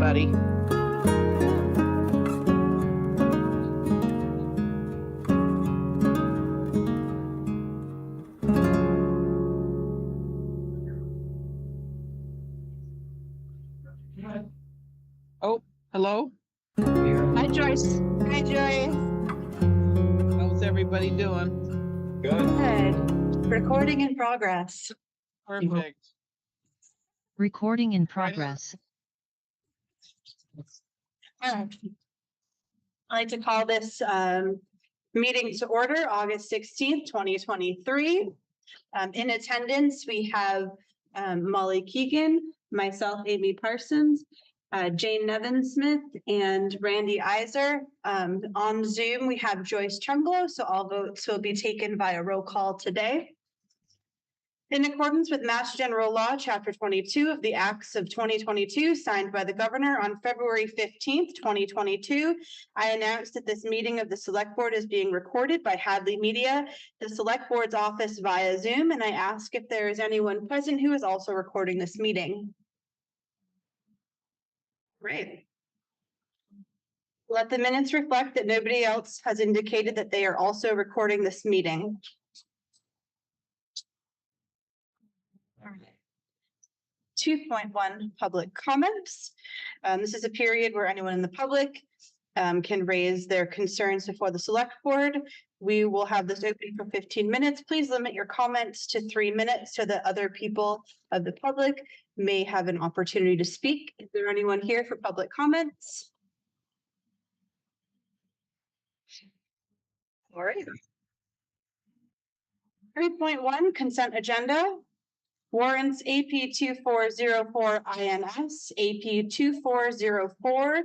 everybody. Oh, hello. Hi, Joyce. Hi, Joyce. How's everybody doing? Good. Recording in progress. Perfect. Recording in progress. I'd like to call this meeting to order, August 16th, 2023. In attendance, we have Molly Keegan, myself, Amy Parsons, Jane Nevin-Smith, and Randy Iser. On Zoom, we have Joyce Trumbull, so all votes will be taken via roll call today. In accordance with Mass General Law, Chapter 22 of the Acts of 2022, signed by the Governor on February 15th, 2022, I announce that this meeting of the Select Board is being recorded by Hadley Media, the Select Board's office via Zoom, and I ask if there is anyone present who is also recording this meeting. Great. Let the minutes reflect that nobody else has indicated that they are also recording this meeting. 2.1 public comments. This is a period where anyone in the public can raise their concerns before the select board. We will have this open for 15 minutes. Please limit your comments to 3 minutes so that other people of the public may have an opportunity to speak. Is there anyone here for public comments? All right. 3.1 consent agenda. Warrants AP 2404 INS, AP 2404,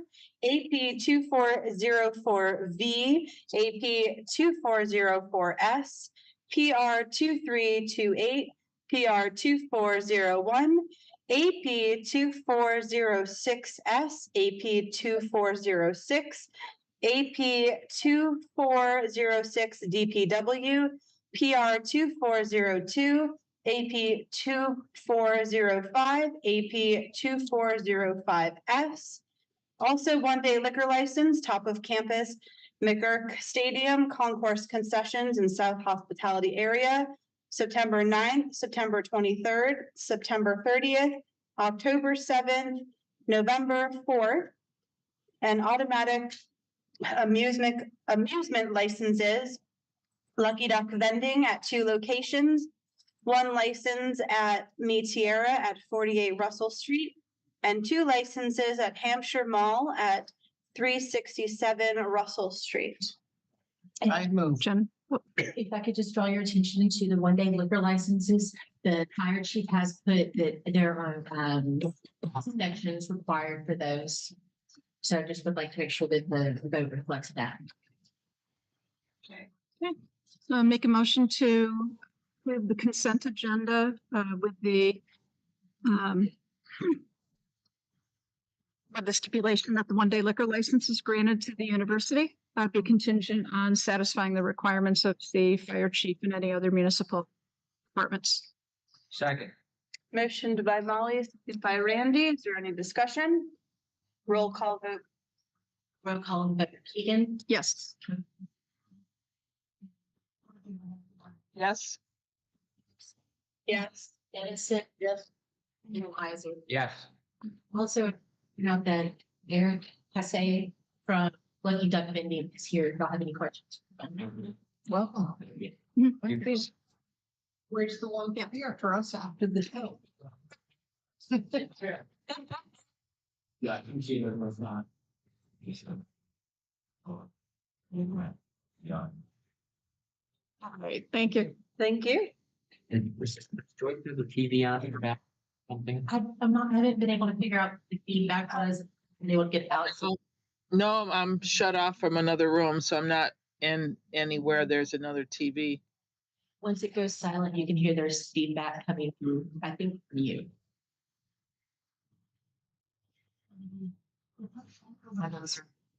AP 2404V, AP 2404S, PR 2328, PR 2401, AP 2406S, AP 2406, AP 2406 DPW, PR 2402, AP 2405, AP 2405S. Also, one-day liquor license, top of campus, McGurk Stadium, concourse concessions in South Hospitality area, September 9th, September 23rd, September 30th, October 7th, November 4th, and automatic amusement licenses, Lucky Duck Vending at 2 locations, 1 license at Mi Tierra at 48 Russell Street, and 2 licenses at Hampshire Mall at 367 Russell Street. I move. Jen, If I could just draw your attention to the one-day liquor licenses, the fire chief has put that there are sections required for those. So I just would like to make sure that the vote reflects that. make a motion to approve the consent agenda with the stipulation that the one-day liquor license is granted to the university. That'd be contingent on satisfying the requirements of the fire chief and any other municipal departments. Second. Motioned by Molly, seconded by Randy. Is there any discussion? Roll call vote. Roll call, vote. Keegan, Yes. Yes. Yes. Dennison, yes, and Iser. Yes. Also, note that Eric Hasse from Lucky Duck Vending is here. If y'all have any questions. Well, You- please. Where's the one here for us after the show? Yeah, I can see that was not. Yeah. All right, thank you. Thank you. And was Joy through the TV on your back? Something? I haven't been able to figure out what the feedback was. And they would get out. So No, I'm shut off from another room, so I'm not in anywhere there's another TV. once it goes silent, you can hear there's feedback coming through, I think, from you.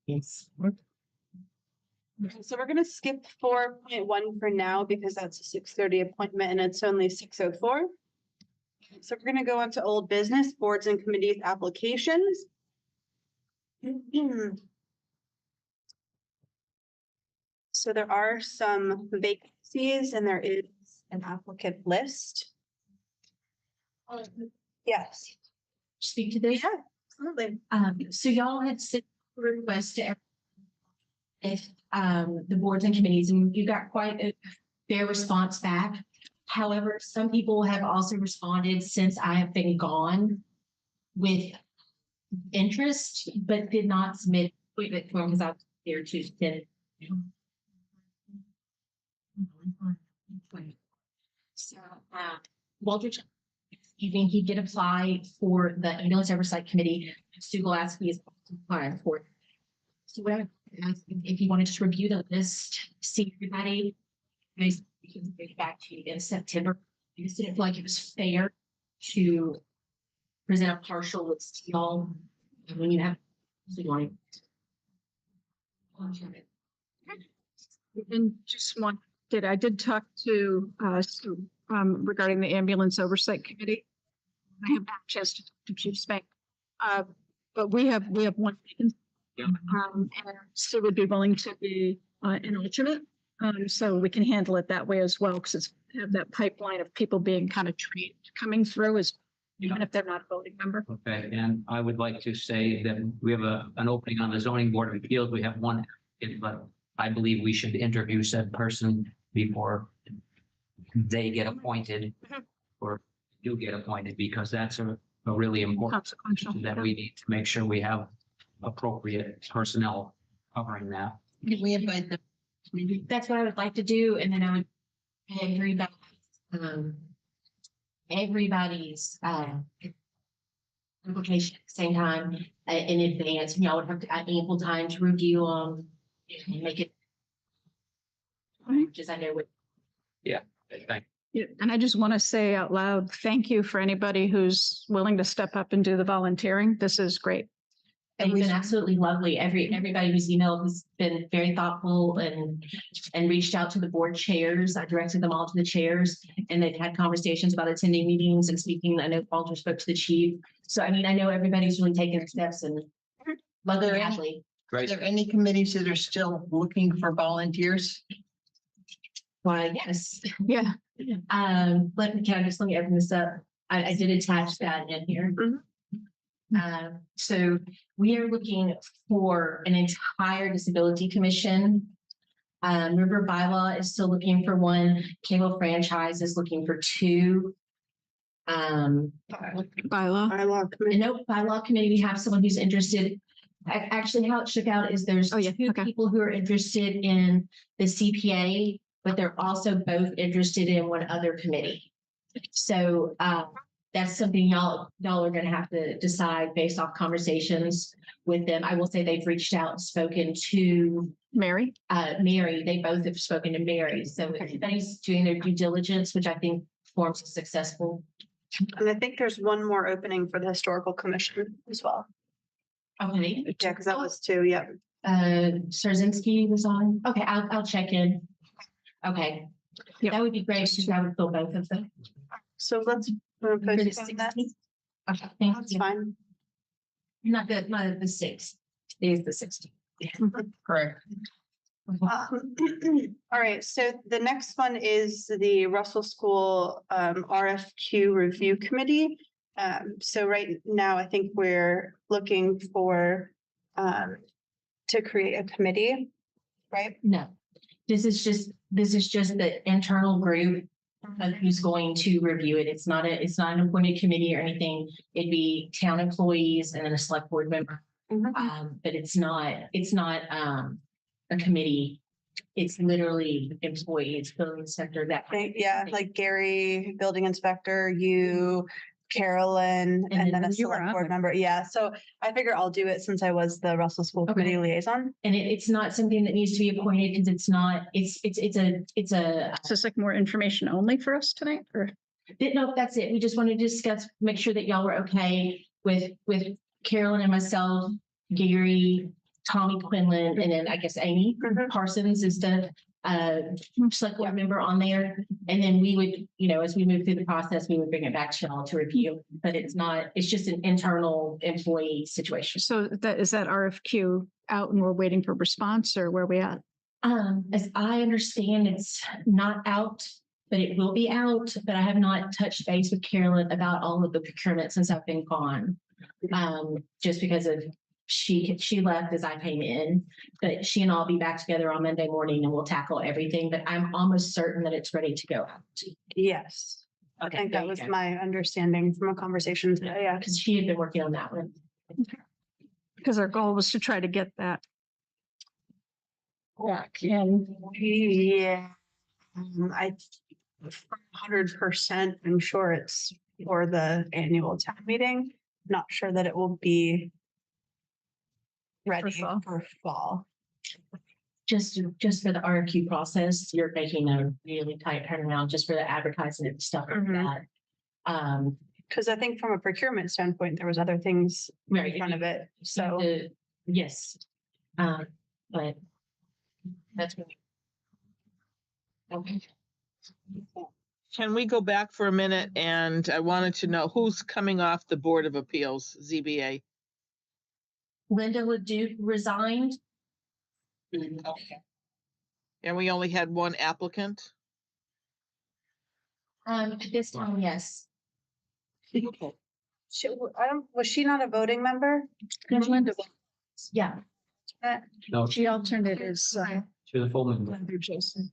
Yes. So we're gonna skip 4.1 for now because that's a 6:30 appointment and it's only 6:04. So we're gonna go on to old business, boards and committees applications. So there are some vacancies and there is an applicant list. Yes. Speak to this. Yeah, absolutely. So y'all had sent a request to if the boards and committees, and you got quite a fair response back. However, some people have also responded since I have been gone with interest, but did not submit appointment form because I was there to send. So, Walter, evening, he did apply for the ambulance oversight committee. Stu Gillespie is applying for it. So what I would ask, if you want to just review the list, see everybody, maybe we can bring it back to you in September. I just didn't feel like it was fair to present a partial list to y'all when you have. So you want And just I did talk to, Sue, regarding the ambulance oversight committee. I have not had a chance to talk to Chief Spank. But we have one vacancy. Yeah. And Sue would be willing to be, an alternate. So we can handle it that way as well, because it's have that pipeline of people being kind of trained coming through as, even if they're not a voting member. Okay, and I would like to say that we have an opening on the zoning board of appeals. We have one, but I believe we should interview said person before they get appointed or do get appointed, because that's a really important Consequential. that we need to make sure we have appropriate personnel covering that. we invite them? That's what I would like to do, and then I would everybody, everybody's application at the same time in advance, and y'all would have to ample time to review and make it. Right. Just I know what. Thank Yeah, and I just want to say out loud, thank you for anybody who's willing to step up and do the volunteering. This is great. It's been absolutely lovely. Everybody who's emailed has been very thoughtful and reached out to the board chairs. I directed them all to the chairs, and they've had conversations about attending meetings and speaking. I know Walter spoke to the chief. So I mean, I know everybody's really taking steps and love Are there it, any- Ashley. Are there any committees that are still looking for volunteers? Why, yes. Yeah. Let me open this up. I did attach that in here. So we are looking for an entire disability commission. River Bylaw is still looking for one. Cable Franchise is looking for two. Bylaw. Bylaw committee. Nope, Bylaw Committee, we have someone who's interested. Actually, how it shook out is there's Oh, yeah, two okay. people who are interested in the CPA, but they're also both interested in one other committee. So that's something y'all are gonna have to decide based off conversations with them. I will say they've reached out and spoken to Mary. Mary. They both have spoken to Mary. So everybody's doing their due diligence, which I think forms a successful. And I think there's one more opening for the historical commission as well. Okay. Yeah, because that was two, yeah. Sarzinski was on. Okay, I'll check in. Okay. Yep. That would be great, because I would fill both of them. So let's For the postpone that. 16th. Okay, thank That's you. fine. Not the 6th. It is the 16th. Correct. All right, so the next one is the Russell School RFQ Review Committee. So right now, I think we're looking for to create a committee, right? No, this is just the internal group of who's going to review it. It's not an appointed committee or anything. It'd be town employees and then a select board member. But it's not a committee. It's literally employees, building sector, that. Yeah, like Gary, building inspector, you, Carolyn, And and then then a you were select on board it. member. Yeah, so I figure I'll do it since I was the Russell School Okay. Committee liaison. And it's not something that needs to be appointed because it's not, it's a, Is this like more information only for us tonight or? no, that's it. We just want to discuss, make sure that y'all were okay with Carolyn and myself, Gary, Tommy Quinlan, and then I guess Amy Mhm. Parsons is the select board member on there. And then we would, as we move through the process, we would bring it back to y'all to review. But it's just an internal employee situation. So is that RFQ out and we're waiting for response, or where we at? As I understand, it's not out, but it will be out. But I have not touched base with Carolyn about all of the procurement since I've been gone. Just because of she left as I came in, but she and I'll be back together on Monday morning and we'll tackle everything. But I'm almost certain that it's ready to go out. Yes. I Okay, think there that you was go. my understanding from a conversation today. Yeah. Because she had been working on that one. Because our goal was to try to get that back in. Yeah. I 100%, I'm sure it's for the annual town meeting. Not sure that it will be ready fall. for fall. Just for the RFQ process, you're making a really tight turnaround just for the advertising and stuff like Mhm. that. Because I think from a procurement standpoint, there was other things Right. in front of it. So Yes. But that's really. Okay. Can we go back for a minute? And I wanted to know who's coming off the Board of Appeals, ZBA? Linda Leduc resigned. And we only had one applicant? At this time, yes. was she not a voting member? Linda, Yeah. No, she alternate is to the full member. Jason.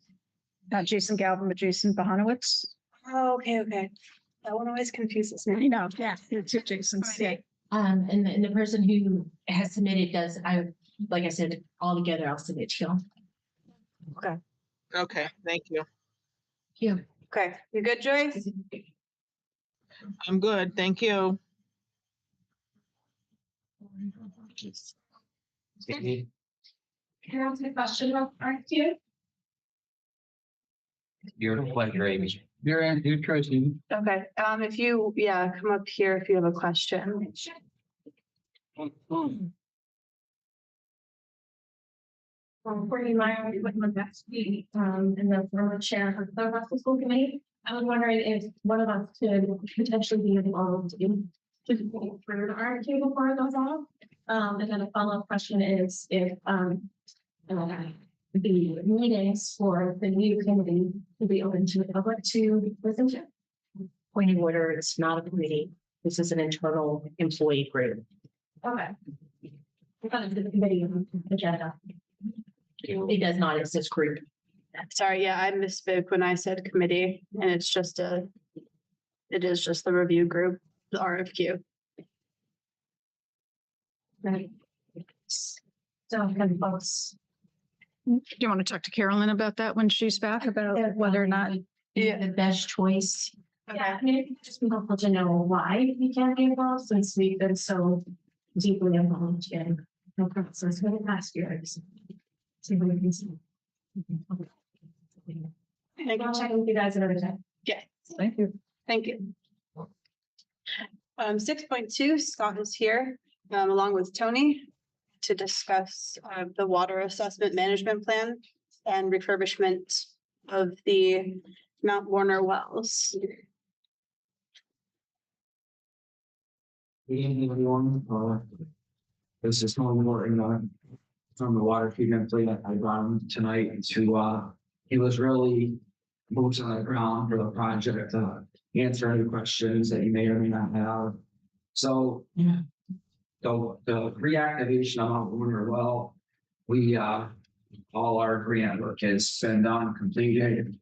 Not Jason Galvin, but Jason Bahanowitz. Oh, okay. That one always confuses me. You know, yeah, there are two Jasons. Yeah. And the person who has submitted like I said, all together, I'll submit to you. Okay, thank you. Yeah. Okay, you good, Joyce? I'm good, thank you. Amy, Can I ask a question about RFQ? your pleasure, Amy. You're Tracy. Okay, if you, come up here if you have a question. Courtney Meyer, with my best week, and the former chair of the Russell School Committee. I was wondering if one of us could potentially be involved in for the RFQ before it goes off. And then a follow-up question is if, the meetings for the new committee will be open to the public to listen to. Point of order, it's not a committee. This is an internal employee group. Okay. Kind of the committee agenda. It does not exist group. Sorry, I misspoke when I said committee, and it is just the review group, the RFQ. So kind of folks. Do you want to talk to Carolyn about that when she's back, about whether or not? The best choice. Yeah, I mean, it'd just be helpful to know why we can't be involved since we've been so deeply involved in the process for the past years. See what we can see. I'll check with you guys another time. Yes, Thank you. thank you. 6.2, Scott is here, along with Tony, to discuss the water assessment management plan and refurbishment of the Mount Warner wells. Good evening, everyone. This is Norman Morton, from the water treatment plant. I brought him tonight to, he was really boots on the ground for the project, answer any questions that you may or may not have. So, the reactivation of Mount Warner well, we, all our grant work has been done, completed.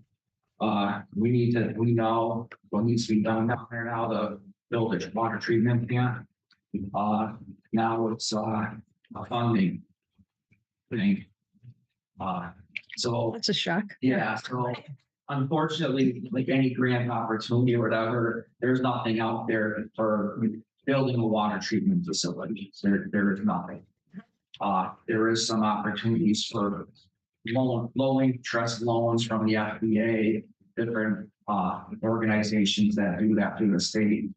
We know what needs to be done down there now, the village water treatment plant. Now it's, a funding thing. So, That's a shock. yeah, so unfortunately, like any grant opportunity or whatever, there's nothing out there for building a water treatment facility. There is nothing. There is some opportunities for low interest loans from the FBA, different organizations that do that through the state.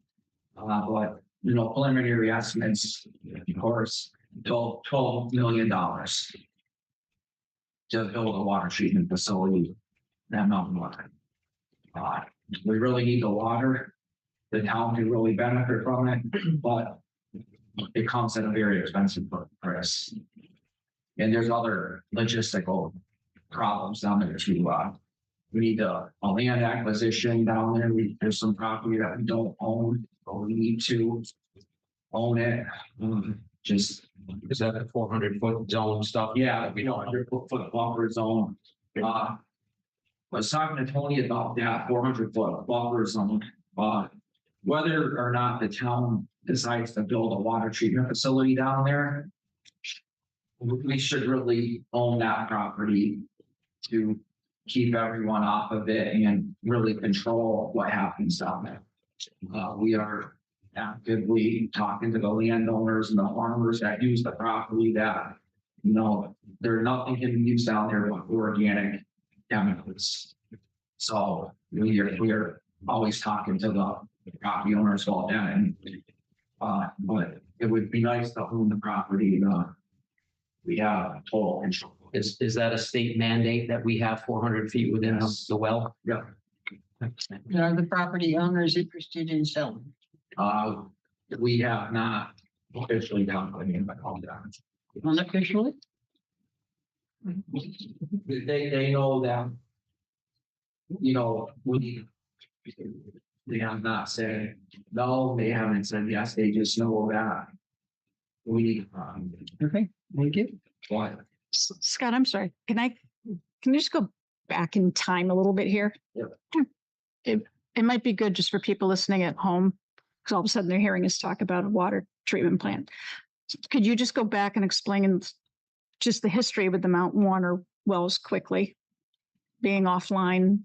But preliminary estimates, of course, $12 million. to build a water treatment facility at Mountain Water. We really need the water. The town can really benefit from it, but it comes at a very expensive price. And there's other logistical problems down there too. We need a land acquisition down there. There's some property that we don't own, but we need to own it. Just, Is that the 400-foot zone stuff? yeah, we don't 100-foot buffer zone. I was talking to Tony about that 400-foot buffer zone. Whether or not the town decides to build a water treatment facility down there, we should really own that property to keep everyone off of it and really control what happens down there. We are actively talking to the landowners and the farmers that use the property that, you know, there's nothing can be used down there but organic chemicals. So we are always talking to the property owners about that, and but it would be nice to own the property. We have total control. Is that a state mandate that we have 400 feet within Yes. the well? Yeah. Are the property owners interested in selling? We have not officially done anything but all that. Unofficially? They know that, you know, they have not said no, they haven't said yes, they just know that we, Okay, thank you. what, Scott, I'm sorry. Can you just go back in time a little bit here? Yep. It might be good just for people listening at home, because all of a sudden they're hearing us talk about a water treatment plant. Could you just go back and explain just the history with the Mountain Water wells quickly? Being offline,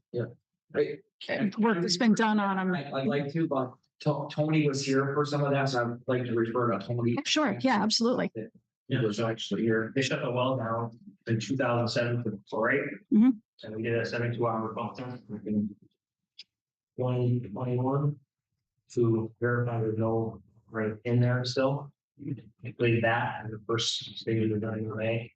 right? work that's been done on them. I'd like to, but Tony was here for some of that, so I'd like to refer to Tony. Sure, yeah, absolutely. He was actually here. They shut the well down in 2007 for the chlorate. Mhm. And we did a 72-hour pump test in 2021 to verify there's no right in there still. We completed that and the first stage of done in May.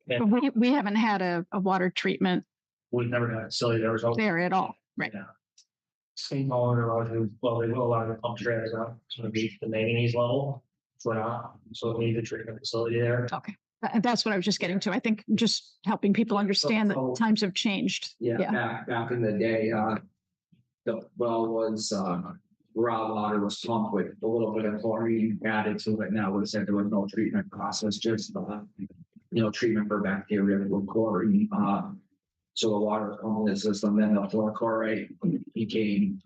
And We haven't had a water treatment we've never done it silly. There was always. there at all, right? Yeah. State owner allowed to, well, they will allow the pump trailers up to meet the manganese level. So not, so we need the treatment facility there. Okay, that's what I was just getting to. I think just helping people understand that times have changed. Yeah, back in the day, the well was, raw water was pumped with a little bit of chlorine added to it. Now it said there was no treatment process, just, treatment for bacteria with chlorine. So the water was pumped in the system, then the fluorochlorate became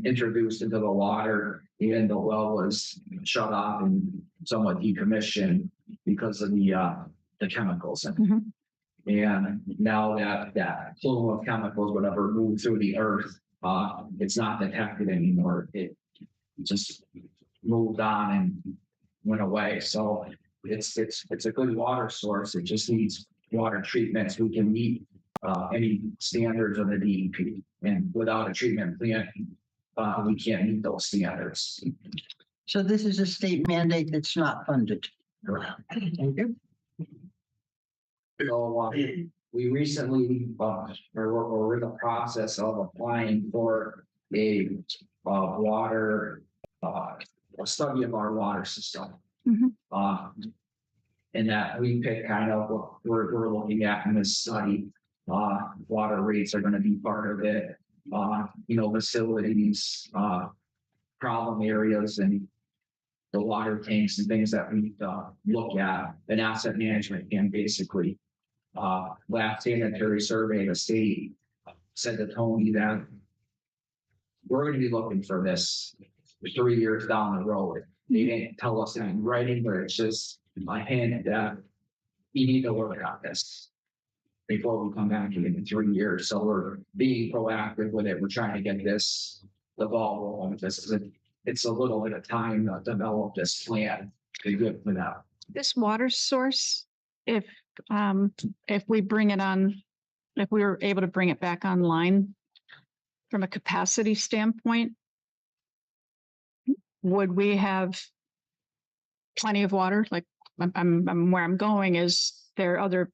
introduced into the water, and the well was shut off and somewhat decommissioned because of the chemicals in it. And now that plume of chemicals, whatever, moved through the earth, it's not detected anymore. It just moved on and went away. So it's a good water source. It just needs water treatments. We can meet any standards of the DEP, and without a treatment plant, we can't meet those standards. So this is a state mandate that's not funded. Thank you. So we recently, we're in the process of applying for a water, a study of our water system. And that we pick kind of what we're looking at in this study. Water rates are gonna be part of it. Facilities, problem areas and the water tanks and things that we look at, an asset management can basically. Last sanitary survey, the state said to Tony that we're gonna be looking for this 3 years down the road. They didn't tell us that in writing, but it's just my hand that you need to work on this before we come back in 3 years. So we're being proactive with it. We're trying to get the ball rolling with this. It's a little bit of time to develop this plan to be good for that. This water source, if we bring it on, if we were able to bring it back online from a capacity standpoint, would we have plenty of water? Like, where I'm going is there are other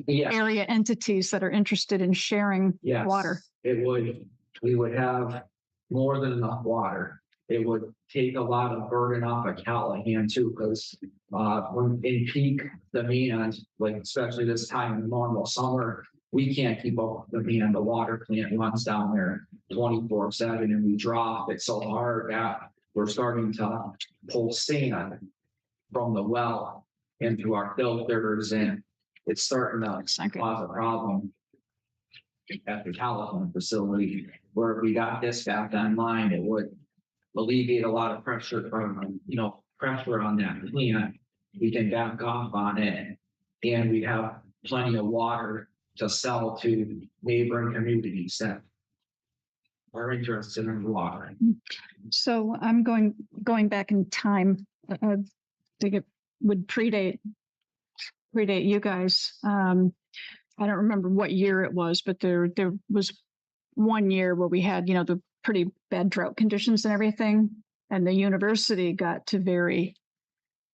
Yeah. area entities that are interested in sharing Yes. water? We would have more than enough water. It would take a lot of burden off of Callahan too, because when in peak demand, like especially this time in normal summer, we can't keep up with the demand. The water plant runs down there 24/7 and we drop it so hard that we're starting to pull sand from the well into our filters, and it's starting to Exactly. cause a problem at the Callahan facility, where if we got this back online, it would alleviate a lot of pressure from, pressure on that plant. We can back off on it, and we have plenty of water to sell to neighboring communities that are interested in water. So I'm going back in time. I think it would predate you guys. I don't remember what year it was, but there was one year where we had, the pretty bad drought conditions and everything, and the university got to very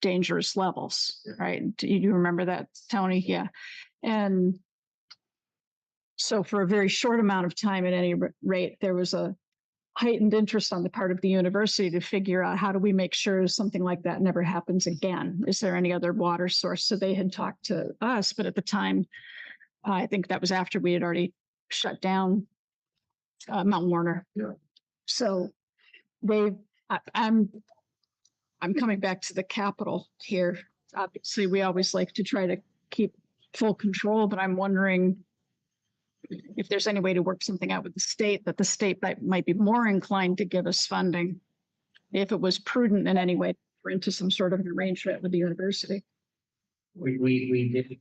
dangerous levels, right? Do you remember that, Tony? Yeah. And so for a very short amount of time, at any rate, there was a heightened interest on the part of the university to figure out how do we make sure something like that never happens again? Is there any other water source? So they had talked to us, but at the time, I think that was after we had already shut down Mount Warner. Yeah. So I'm coming back to the capital here. Obviously, we always like to try to keep full control, but I'm wondering if there's any way to work something out with the state, that the state might be more inclined to give us funding if it was prudent in any way for into some sort of an arrangement with the university. We did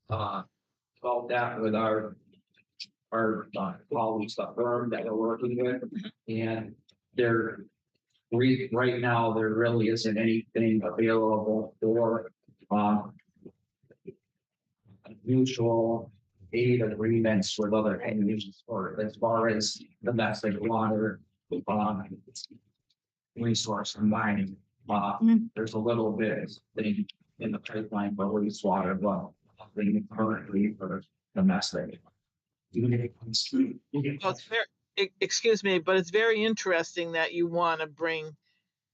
about that with our colleagues, the firm that we're working with, and right now, there really isn't anything available for mutual aid agreements with other entities, or as far as domestic water resource and mining. There's a little bit thing in the pipeline for wastewater, but nothing currently for domestic. Well, excuse me, but it's very interesting that you want to bring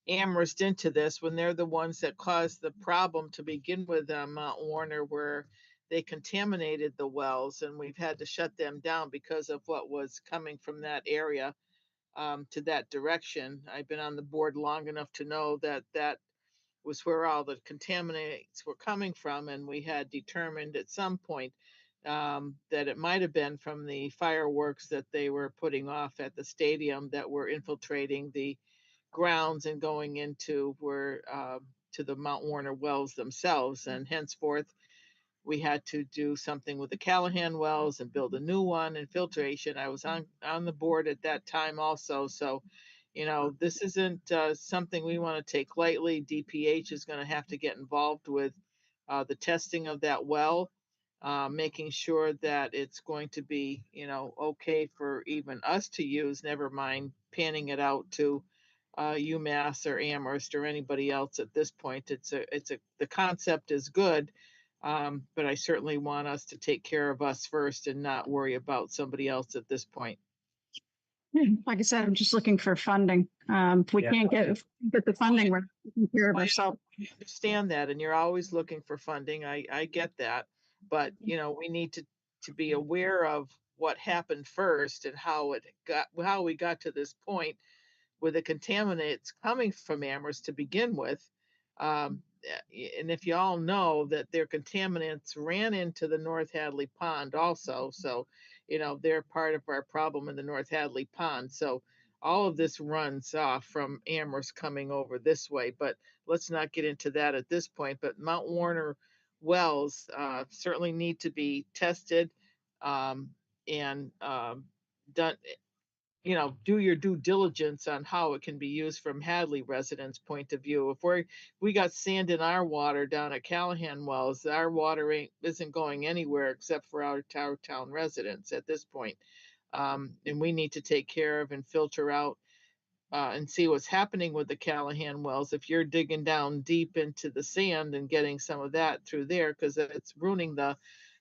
Amherst into this when they're the ones that caused the problem to begin with on Mount Warner, where they contaminated the wells, and we've had to shut them down because of what was coming from that area to that direction. I've been on the board long enough to know that that was where all the contaminants were coming from, and we had determined at some point that it might have been from the fireworks that they were putting off at the stadium that were infiltrating the grounds and going into to the Mount Warner wells themselves, and henceforth we had to do something with the Callahan wells and build a new one and filtration. I was on the board at that time also, so this isn't something we want to take lightly. DPH is going to have to get involved with the testing of that well, making sure that it's going to be okay for even us to use, never mind panning it out to UMass or Amherst or anybody else at this point. The concept is good, but I certainly want us to take care of us first and not worry about somebody else at this point. Like I said, I'm just looking for funding. If we can't get the funding, we're taking care of ourselves. I understand that, and you're always looking for funding. I get that, but we need to be aware of what happened first and how we got to this point with the contaminants coming from Amherst to begin with. And if you all know that their contaminants ran into the North Hadley Pond also, so they're part of our problem in the North Hadley Pond. So all of this runs off from Amherst coming over this way, but let's not get into that at this point. But Mount Warner wells certainly need to be tested and done. Do your due diligence on how it can be used from Hadley residents' point of view. If we got sand in our water down at Callahan wells, our water isn't going anywhere except for our town residents at this point. And we need to take care of and filter out and see what's happening with the Callahan wells. If you're digging down deep into the sand and getting some of that through there, because it's ruining the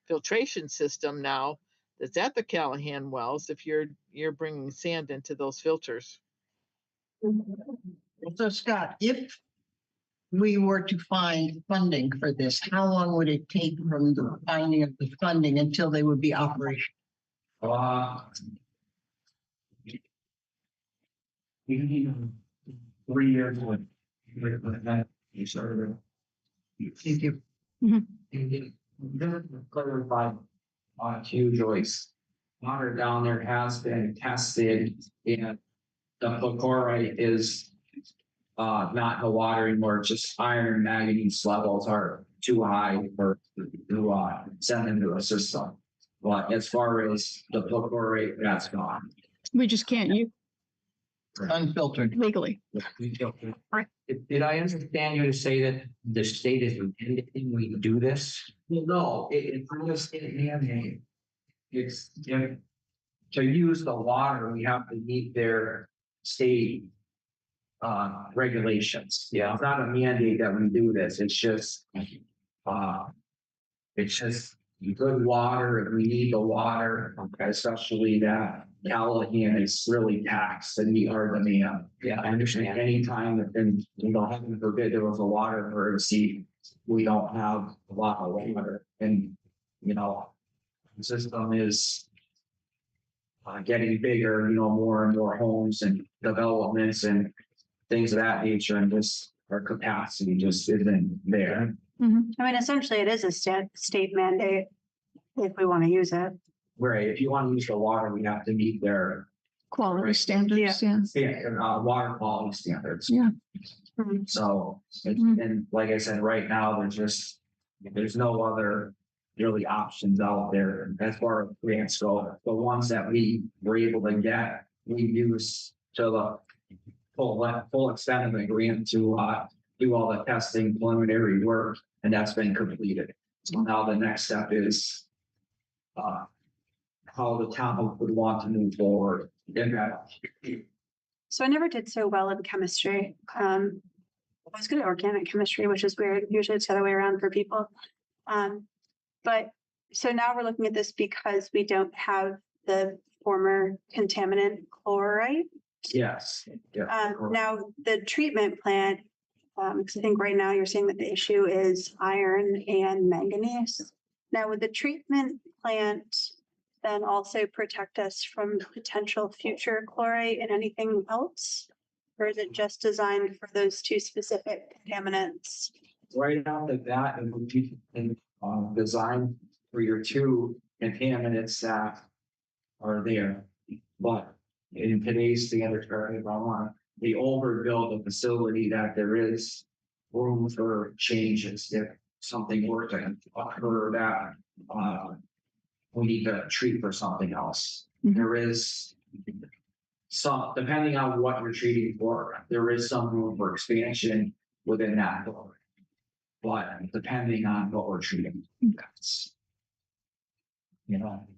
filtration system now that's at the Callahan wells. If you're bringing sand into those filters. So Scott, if we were to find funding for this, how long would it take from the finding of the funding until they would be operational? You need 3 years with that. You started. Thank you. Clarify to Joyce. Water down there has been tested and the perchlorate is not in the water anymore, just iron and manganese levels are too high for to send into the system. But as far as the perchlorate, that's gone. We just can't use Unfiltered. legally. Did I understand you to say that the state is intending we do this? No, it's really state mandate. It's, you know, to use the water, we have to meet their state regulations. Yeah, it's not a mandate that we do this. It's just good water, and we need the water, especially that Callahan is really taxed and meet our demand. Yeah, I understand. Anytime that, and you know, heaven forbid there was a water emergency, we don't have a lot of water, and you know, the system is getting bigger, you know, more and more homes and developments and things of that nature, and just our capacity just isn't there. I mean, essentially, it is a state mandate if we want to use it. Right, if you want to use the water, we have to meet their Quality Right. standards, yeah. water quality standards. Yeah. So, and like I said, right now, there's no other really options out there as far as grants go. The ones that we were able to get, we use to the full extent of the grant to do all the testing, preliminary work, and that's been completed. So now the next step is how the town would want to move forward in that. So I never did so well in chemistry. I was good at organic chemistry, which is weird. Usually it's the other way around for people. But so now we're looking at this because we don't have the former contaminant chloride. Yes. Yeah. Now the treatment plant, because I think right now you're saying that the issue is iron and manganese. Now, would the treatment plant then also protect us from potential future chloride and anything else? Or is it just designed for those two specific contaminants? Right out of that, it would be designed for your two contaminants that are there. But in today's standards, they overbuild the facility that there is room for changes if something were to occur that we need to treat for something else. There is some, depending on what you're treating for, there is some room for expansion within that door. But depending on what we're treating, you know,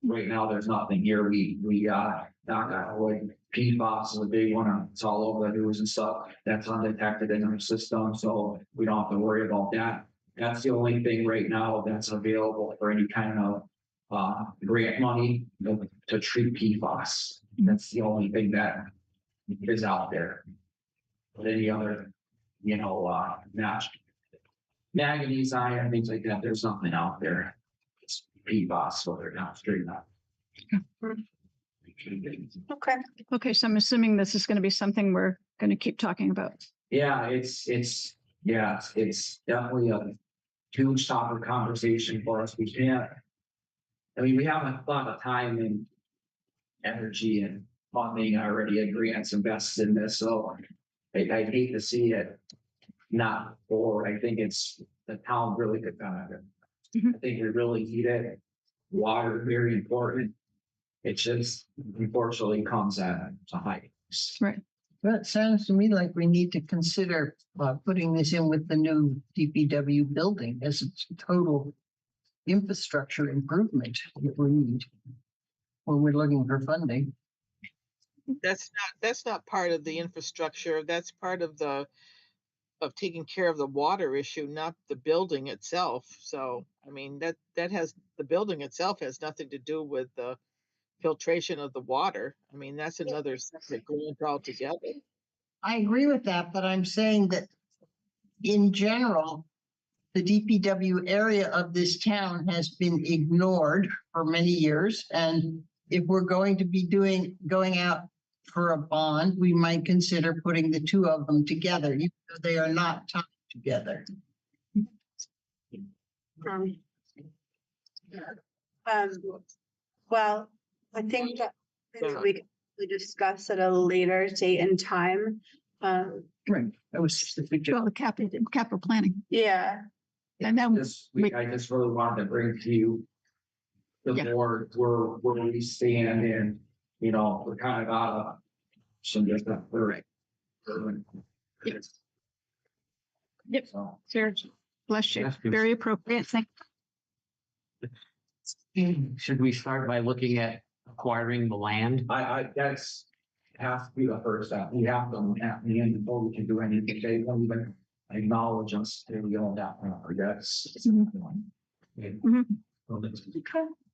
right now there's nothing here. We knock on wood. PFAS is a big one. It's all over the news and stuff. That's undetected in our system, so we don't have to worry about that. That's the only thing right now that's available for any kind of grant money to treat PFAS. That's the only thing that is out there. But any other, you know, manganese, iron, things like that, there's nothing out there. It's PFAS, so they're not straight up. Okay. Okay, so I'm assuming this is going to be something we're going to keep talking about. Yeah, it's definitely a huge topic of conversation for us. We can't, I mean, we have a lot of time and energy and funding already and grants invested in this, so I hate to see it not forward. I think it's the town really could benefit. I think we really need it. Water is very important. It just unfortunately comes at a high. Right. Well, it sounds to me like we need to consider putting this in with the new DPW building as a total infrastructure improvement that we need when we're looking for funding. That's not part of the infrastructure. That's part of taking care of the water issue, not the building itself. So, I mean, the building itself has nothing to do with the filtration of the water. I mean, that's another separate grant altogether. I agree with that, but I'm saying that in general, the DPW area of this town has been ignored for many years. And if we're going to be going out for a bond, we might consider putting the two of them together, even though they are not tied together. Um, um, well, I think that maybe we discuss at a later date and time. Right. That was just the picture. Well, the capital planning. Yeah, And then This week, I just really wanted to bring to you the Yeah. board where we stand and, we're kind of out of some different. Yep. Yep. So, Sure. Bless you. That's good. Very appropriate. Thank Should we start by looking at acquiring the land? that's has to be the first step. We have to, at the end, before we can do anything, they won't even acknowledge us to be on that property. That's.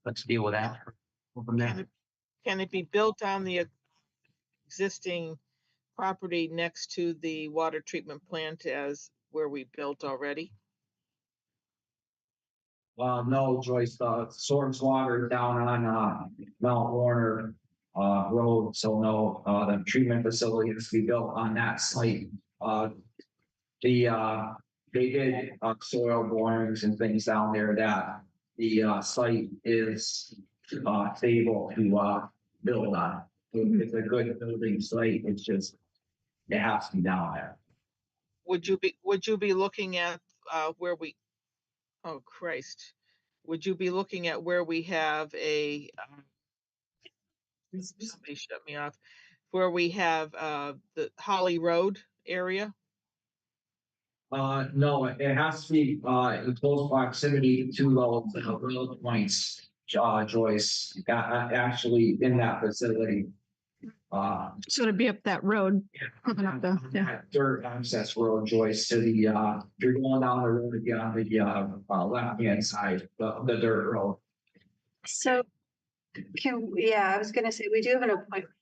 Let's deal with that. Go from there. Can it be built on the existing property next to the water treatment plant as where we built already? No, Joyce, the source water down on, Mount Warner, Road, so no, the treatment facility has to be built on that site. They did, soil borings and things down there that the, site is, stable to, build on. It's a good building site, it's just, it has to be down there. Would you be looking at where we, oh Christ, would you be looking at where we have a, somebody shut me off, where we have the Holly Road area? No, it has to be, in close proximity to those road points, Joyce, actually in that facility. you. So to be up that road. Coming up the, yeah. That dirt access road, Joyce, to the, you're going down the road again on the, left-hand side, the dirt road. so I was gonna say, we do have an appointment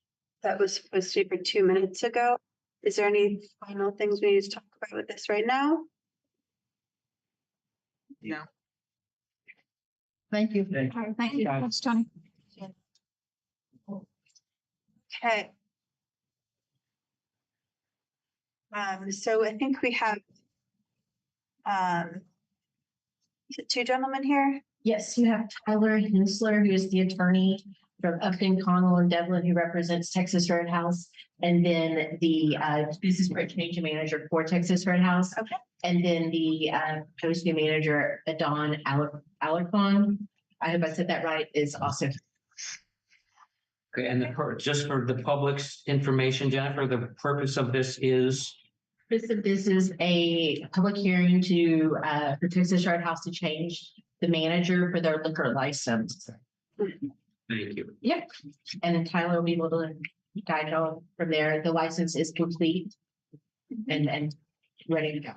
that was supposed to be for 2 minutes ago. Is there any final things we need to talk about with this right now? No. Thank you. All right, thank you. Thanks, Tony. Okay. So I think we have is it two gentlemen here? Yes, you have Tyler Hensler, who is the attorney from Upton, Connell and Devlin, who represents Texas Roadhouse. And then the business change manager for Texas Roadhouse. Okay. And then the posting manager, Adon Alarcon. I hope I said that right, is also. Okay, and just for the public's information, Jennifer, the purpose of this is, This is a public hearing to for Texas Roadhouse to change the manager for their liquor license. thank you. Yep, and Tyler will be able to guide on from there. The license is complete and ready to go.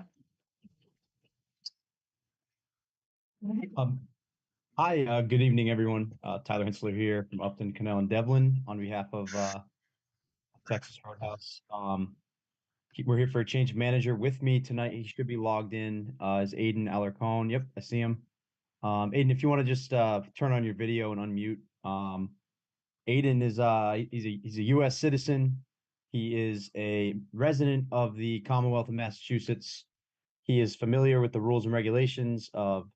Hi, good evening, everyone. Tyler Hensler here from Upton, Connell and Devlin on behalf of Texas Roadhouse. We're here for a change of manager. With me tonight, he should be logged in as Aiden Alarcon. Yep, I see him. Aiden, if you want to just turn on your video and unmute. Aiden is he's a U.S. citizen. He is a resident of the Commonwealth of Massachusetts. He is familiar with the rules and regulations of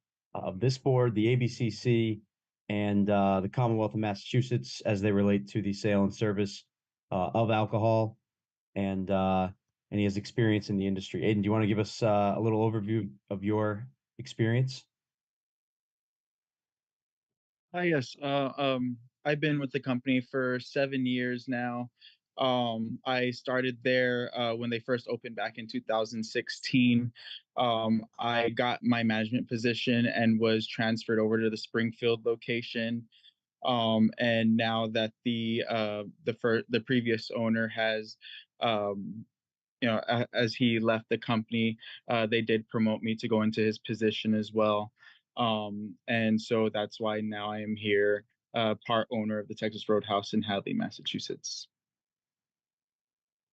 this board, the ABCC, and the Commonwealth of Massachusetts as they relate to the sale and service of alcohol, and he has experience in the industry. Aiden, do you want to give us a little overview of your experience? Hi, yes. I've been with the company for 7 years now. I started there when they first opened back in 2016. I got my management position and was transferred over to the Springfield location. And now that the previous owner has, as he left the company, they did promote me to go into his position as well. And so that's why now I am here, part owner of the Texas Roadhouse in Hadley, Massachusetts.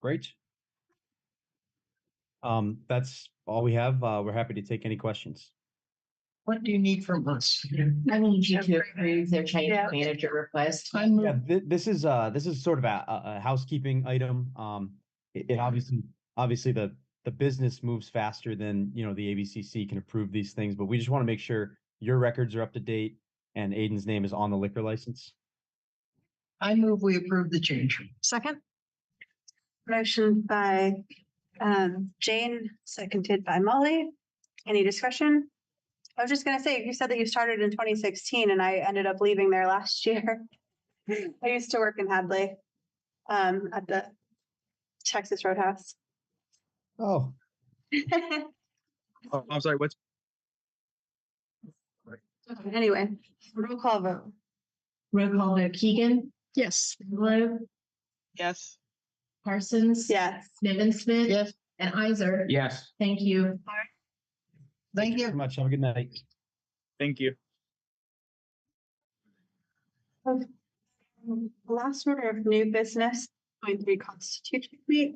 Great. That's all we have. We're happy to take any questions. What do you need from us? I need you to approve their change Yeah. of manager request. I move Yeah, this is sort of a housekeeping item. It obviously the business moves faster than, the ABCC can approve these things, but we just want to make sure your records are up to date and Aiden's name is on the liquor license. I move we approve the change. Second? Motion by Jane, seconded by Molly. Any discussion? I was just gonna say, you said that you started in 2016 and I ended up leaving there last year. I used to work in Hadley at the Texas Roadhouse. Oh, Oh, I'm sorry, what's Anyway, roll call vote. Roll call vote, Keegan, Yes. Bigelow, Yes. Parsons. Yes. Nevin Smith. Yes, And Isaac. Yes. Thank you. thank you. very much. Have a good night. thank you. Last order of new business, 23 Constitution Week.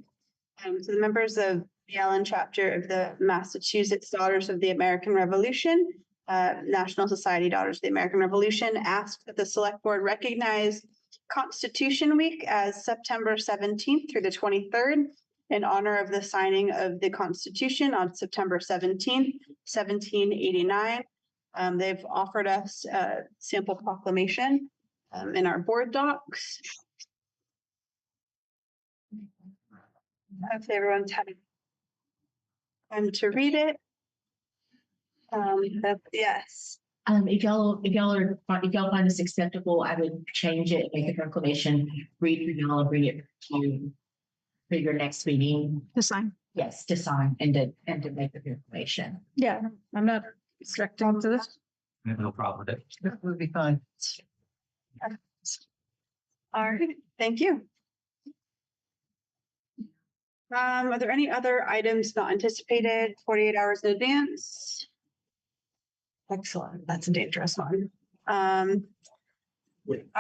So the members of the Allen chapter of the Massachusetts Daughters of the American Revolution, National Society Daughters of the American Revolution, asked that the select board recognize Constitution Week as September 17th through the 23rd in honor of the signing of the Constitution on September 17th, 1789. They've offered us a sample proclamation in our board docs. If everyone's had time to read it. Yes. If y'all find this acceptable, I would change it, make a proclamation, read for y'all and bring it to for your next meeting. To sign. Yes, to sign and to make the proclamation. Yeah, I'm not objecting to this. I have no problem with it. That would be fine. All right, thank you. Are there any other items not anticipated 48 hours in advance? Excellent, that's a dangerous one. Are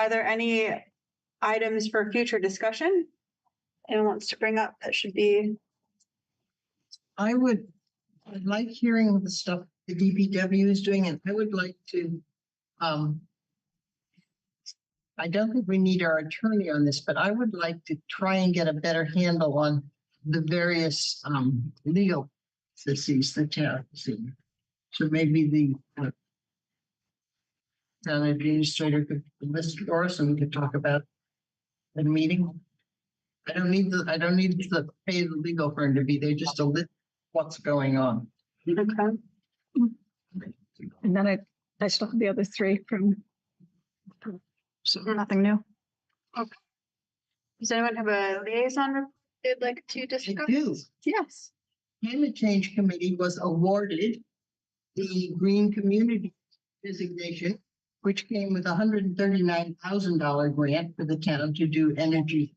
there any items for future discussion? Anyone wants to bring up that should be? I'd like hearing the stuff the DPW is doing, and I would like to, I don't think we need our attorney on this, but I would like to try and get a better handle on the various, legal processes the town is in. So maybe the town administrator could list for us and we could talk about the meeting. I don't need to pay the legal firm to be there, just to list what's going on. Okay. And then I still have the other three from, so nothing new. Does anyone have a liaison report they'd like to I discuss? do. Yes. Climate Change Committee was awarded the Green Community designation, which came with $139,000 grant for the town to do energy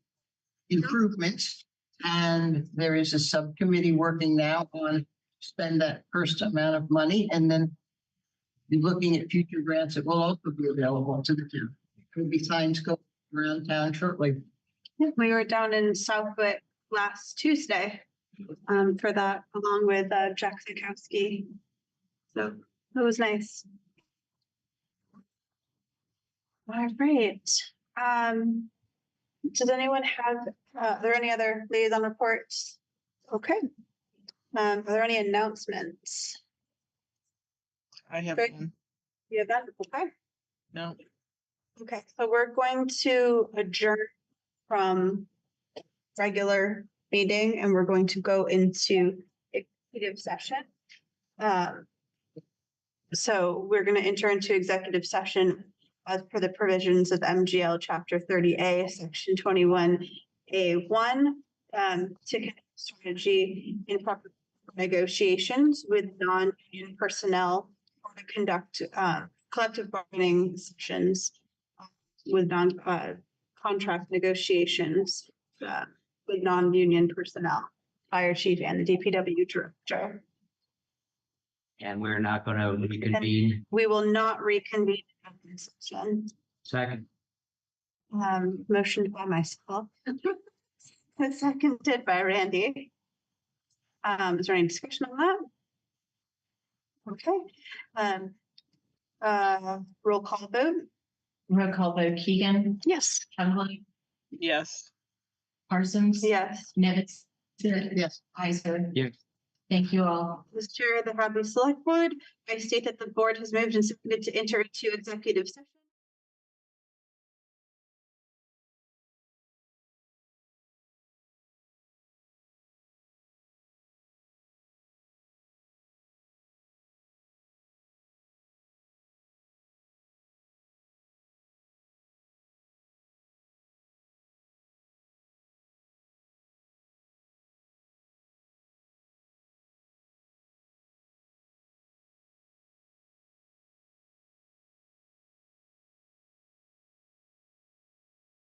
improvements. And there is a subcommittee working now on spend that first amount of money and then be looking at future grants that will also be available to the town. Could be signs go around town shortly. We were down in Southwick last Tuesday for that, along with Jack Zukowski. So it was nice. All right. Does anyone have, are there any other liaison reports? Okay. Are there any announcements? I have Great. one. You have that? Okay. No. Okay, so we're going to adjourn from regular meeting and we're going to go into executive session. So we're going to enter into executive session as per the provisions of MGL Chapter 30A, Section 21A1, to conduct strategy in proper negotiations with non-union personnel or to conduct collective bargaining sessions with contract negotiations with non-union personnel, fire chief and the DPW director. And we're not gonna reconvene. We will not reconvene in open session. Second, Motioned by myself. Seconded by Randy. Is there any discussion on that? Okay. Roll call vote. Roll call vote, Keegan, Yes. Tremblay, Yes. Parsons. Yes. Nevitz. Yes. Isaac. Yes. Thank you all. As chair of the Hadley Select Board, I state that the board has moved and submitted to enter into executive session